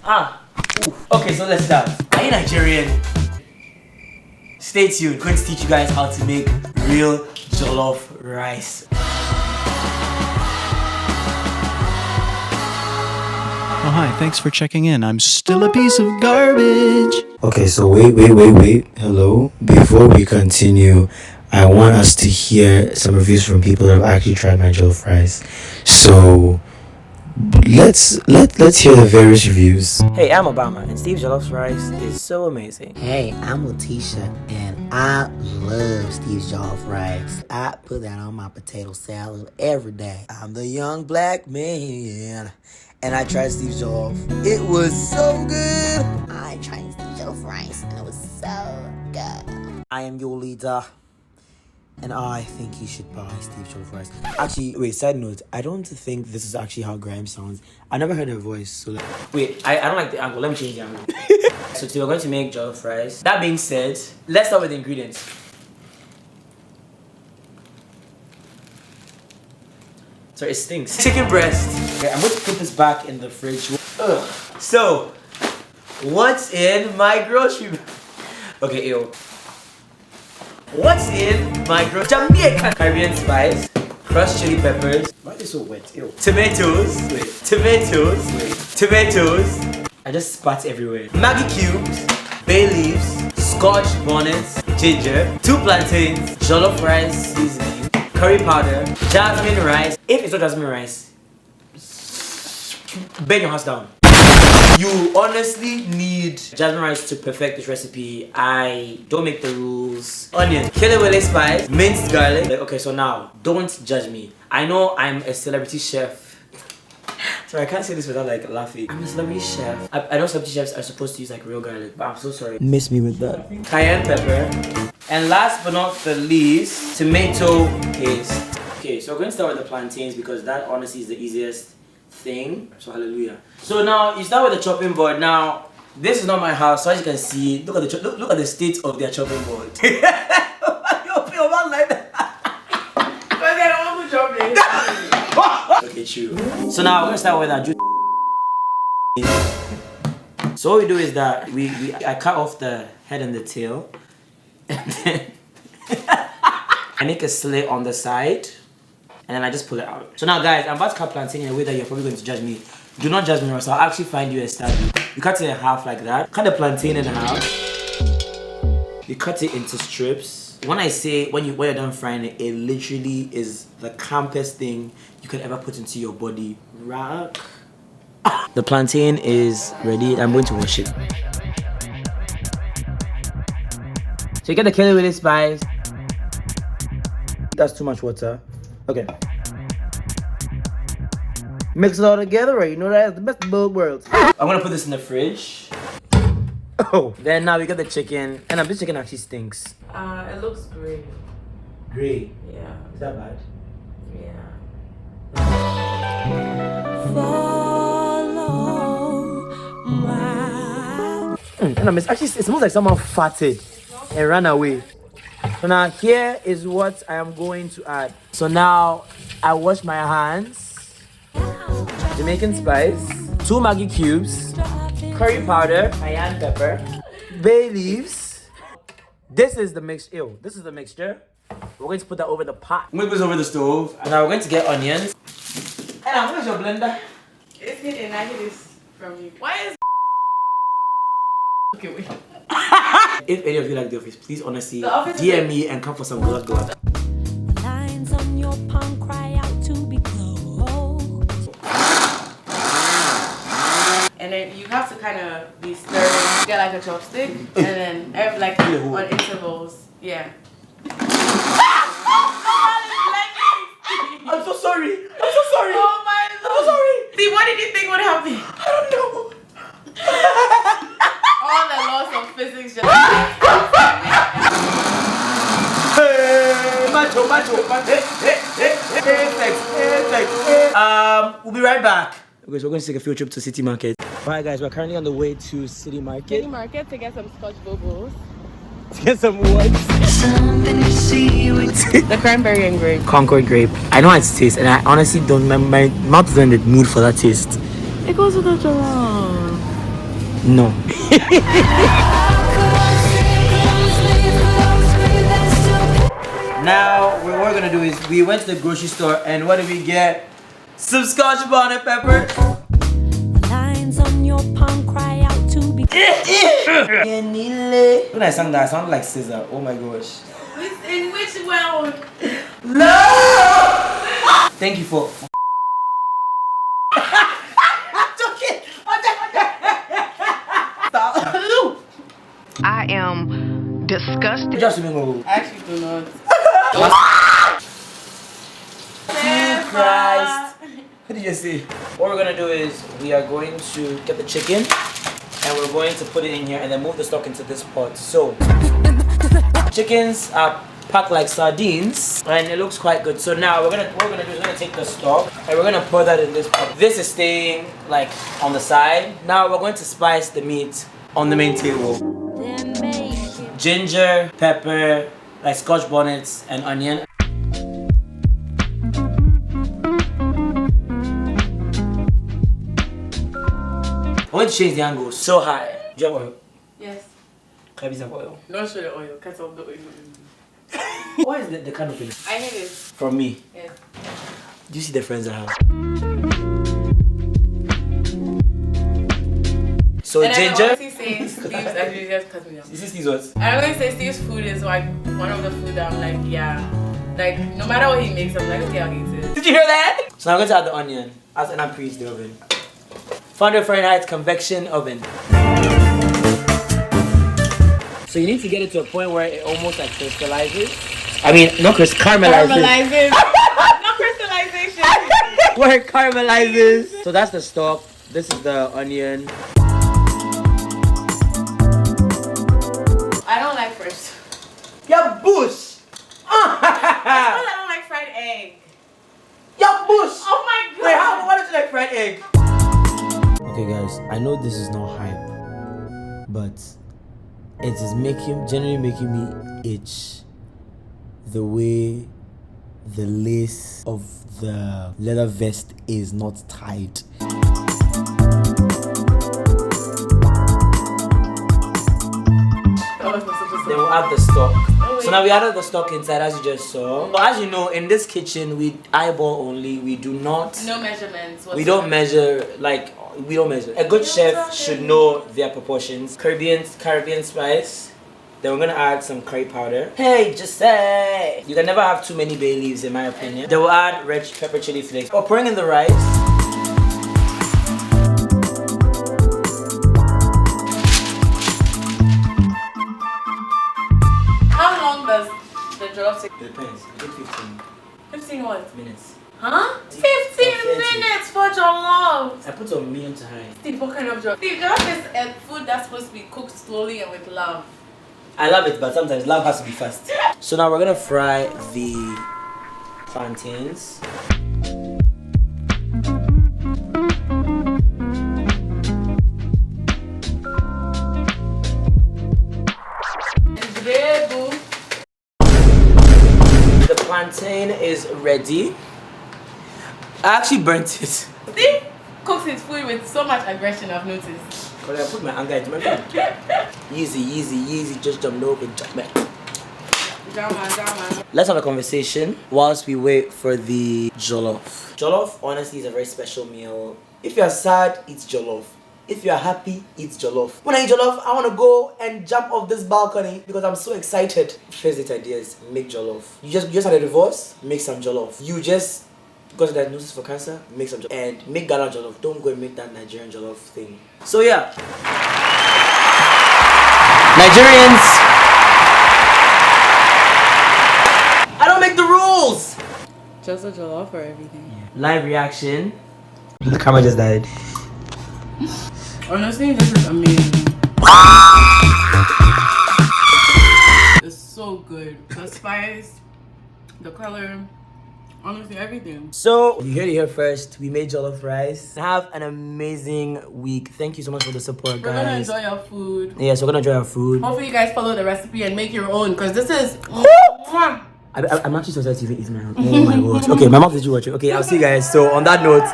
Okay, so let's start. Are you Nigerian? Stay tuned. I'm going to teach you guys how to make real jollof rice. Oh, hi, thanks for checking in. I'm still a piece of garbage. Okay, so wait. Hello. Before we continue, I want us to hear some reviews from people that have actually tried my jollof rice. So let's hear the various reviews. Hey, I'm Obama, and Steve's jollof rice is so amazing. Hey, I'm Letitia, and I love Steve's jollof rice. I put that on my potato salad every day. I'm the young black man, and I tried Steve's jollof. It was so good. I tried Steve's jollof rice, and it was so good. I am your leader, and I think you should buy Steve's jollof rice. Actually, wait, side note, I don't think this is actually how Graham sounds. I never heard her voice, so like... Wait, I don't like the angle. Let me change the angle. So today we're going to make jollof rice. That being said, let's start with the ingredients. Sorry, it stinks. Chicken breast. Okay, I'm going to put this back in the fridge. Ugh. So, what's in my grocery bag? Okay, ew. What's in my Jamaican Caribbean spice? Crushed chili peppers. Why are they so wet? Ew. Tomatoes. Tomatoes. I just spat everywhere. Maggi cubes. Bay leaves. Scotch bonnets. Ginger. 2 plantains. Jollof rice seasoning. Curry powder. Jasmine rice. If it's not jasmine rice, burn your house down. You honestly need jasmine rice to perfect this recipe. I don't make the rules. Onion, Sjwilliams spice, minced garlic. Okay, so now, don't judge me. I know I'm a celebrity chef. Sorry, I can't say this without like laughing. I'm a celebrity chef. I know celebrity chefs are supposed to use like real garlic, but I'm so sorry. Miss me with that. Cayenne pepper. And last but not the least, tomato paste. Okay, so we're going to start with the plantains because that honestly is the easiest thing. So hallelujah. So now you start with the chopping board. Now this is not my house, so as you can see, look at the look at the state of their chopping board. You feel one like that? But they don't want to chop it. Okay, true. So now we're gonna start with our juice. So what we do is that I cut off the head and the tail, and then I make a slit on the side. And then I just pull it out. So now guys, I'm about to cut plantain in a way that you're probably going to judge me. Do not judge me, or else I'll actually find you and stab you. You cut it in half like that. Cut the plantain in half. You cut it into strips. When I say when you're done frying it, it literally is the campest thing you can ever put into your body. Rock. The plantain is ready. I'm going to wash it. So you get the Sjwilliams spice. That's too much water. Okay. Mix it all together, right? You know that's the best of both worlds. I'm gonna put this in the fridge. Oh. Then now we got the chicken. And this chicken actually stinks. It looks great. Great. Yeah. Is that bad? Yeah. And it smells like someone farted and ran away. So now here is what I am going to add. So now I wash my hands. Jamaican spice, 2 Maggi cubes, curry powder, cayenne pepper, bay leaves. This is the mixture. Ew, this is the mixture. We're going to put that over the pot. I'm going to put this over the stove. And now we're going to get onions. And where's your blender? It's hidden. I hid this from you. Why is okay, wait. If any of you like The Office, please honestly DM me and come for some glove glove. The lines on your palm cry out to be closed. And then you have to kind of be stirring. Get like a chopstick, and then every like on intervals. Yeah. I'm so sorry. I'm so sorry. Oh my lord. I'm so sorry. See, what did you think would happen? I don't know. All the laws of physics just. Hey, macho. We'll be right back. Okay, so we're going to take a field trip to City Market. Alright guys, we're currently on the way to City Market. City Market to get some Scotch bubbles. To get some what? The cranberry and grape. Concord grape. I know how it tastes, and I honestly don't. My mouth is in the mood for that taste. It goes with the jollof. No. Now, what we're gonna do is we went to the grocery store and what did we get? Some Scotch bonnet pepper. The lines on your palm cry out to be. When I sang that, I sounded like Scissor. Oh my gosh. In which world? No! Thank you for. I'm joking. Stop. I am disgusted. Just remember. I actually do not. Jesus Christ. What did you say? What we're gonna do is we are going to get the chicken and we're going to put it in here and then move the stock into this pot. So chickens are packed like sardines and it looks quite good. So now what we're gonna do is we're gonna take the stock and we're gonna pour that in this pot. This is staying like on the side. Now we're going to spice the meat on the main table. Ginger, pepper, like Scotch bonnets and onion. I want to change the angle so high. Do you have oil? Yes. Can I have oil? Don't show the oil. Cut off the oil. What is the kind of thing? I hate it. From me. Yes. Do you see the friends I have? So And ginger. I honestly say Steve's actually just cut me off. This is Steve's what? I'm going to say Steve's food is like one of the food that I'm like, yeah. Like, no matter what he makes, I'm like, okay, I'll eat it. Did you hear that? So now I'm going to add the onion. And I preheat the oven. 400 Fahrenheit convection oven. So you need to get it to a point where it almost like crystallizes. I mean, not caramelizes. Caramelizes. Not crystallization. Where it caramelizes. So that's the stock. This is the onion. I don't like fresh. Your bush. I don't like fried egg. Your bush. Oh my god. Wait, why don't you like fried egg? Okay, guys, I know this is not hype, but it is genuinely making me itch the way the lace of the leather vest is not tied. Then we'll add the stock. So now we added the stock inside as you just saw. But as you know, in this kitchen, we eyeball only. We do not. No measurements. We don't measure we don't measure. A good chef should know their proportions. Caribbean spice. Then we're gonna add some curry powder. Hey, just say you can never have too many bay leaves in my opinion. Then we'll add red pepper chili flakes. We're pouring in the rice. How long does the jollof take? It depends. I think 15 15 what? minutes. Huh? 15 minutes for jollof! I put some medium to high. Steve, what kind of jollof? Steve, jollof is a food that's supposed to be cooked slowly and with love. I love it, but sometimes love has to be fast. So now we're gonna fry the plantains. The plantain is ready. I actually burnt it. Steve cooks his food with so much aggression, I've noticed. But I put my anger into my food. Easy, just jump over, jump back. Drama. Let's have a conversation whilst we wait for the jollof. Jollof, honestly, is a very special meal. If you're sad, eat jollof. If you're happy, eat jollof. When I eat jollof, I want to go and jump off this balcony because I'm so excited. First date ideas, make jollof. You just had a divorce, make some jollof. You just got a diagnosis for cancer, make some jollof. And make Ghana jollof. Don't go and make that Nigerian jollof thing. So yeah. Nigerians, I don't make the rules. Just a jollof or everything? Live reaction. The camera just died. Honestly, this is amazing. It's so good. The spice, the color, honestly, everything. So, you heard it here first. We made jollof rice. Have an amazing week. Thank you so much for the support, We're gonna guys. enjoy your food. Yes, we're gonna enjoy our food. Hopefully, you guys follow the recipe and make your own because this is. I'm actually so excited to even eat my own. Oh my god. Okay, my mom did you watch it? Okay, I'll see you guys. So, on that note,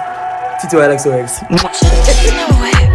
Tito LXOX. No way.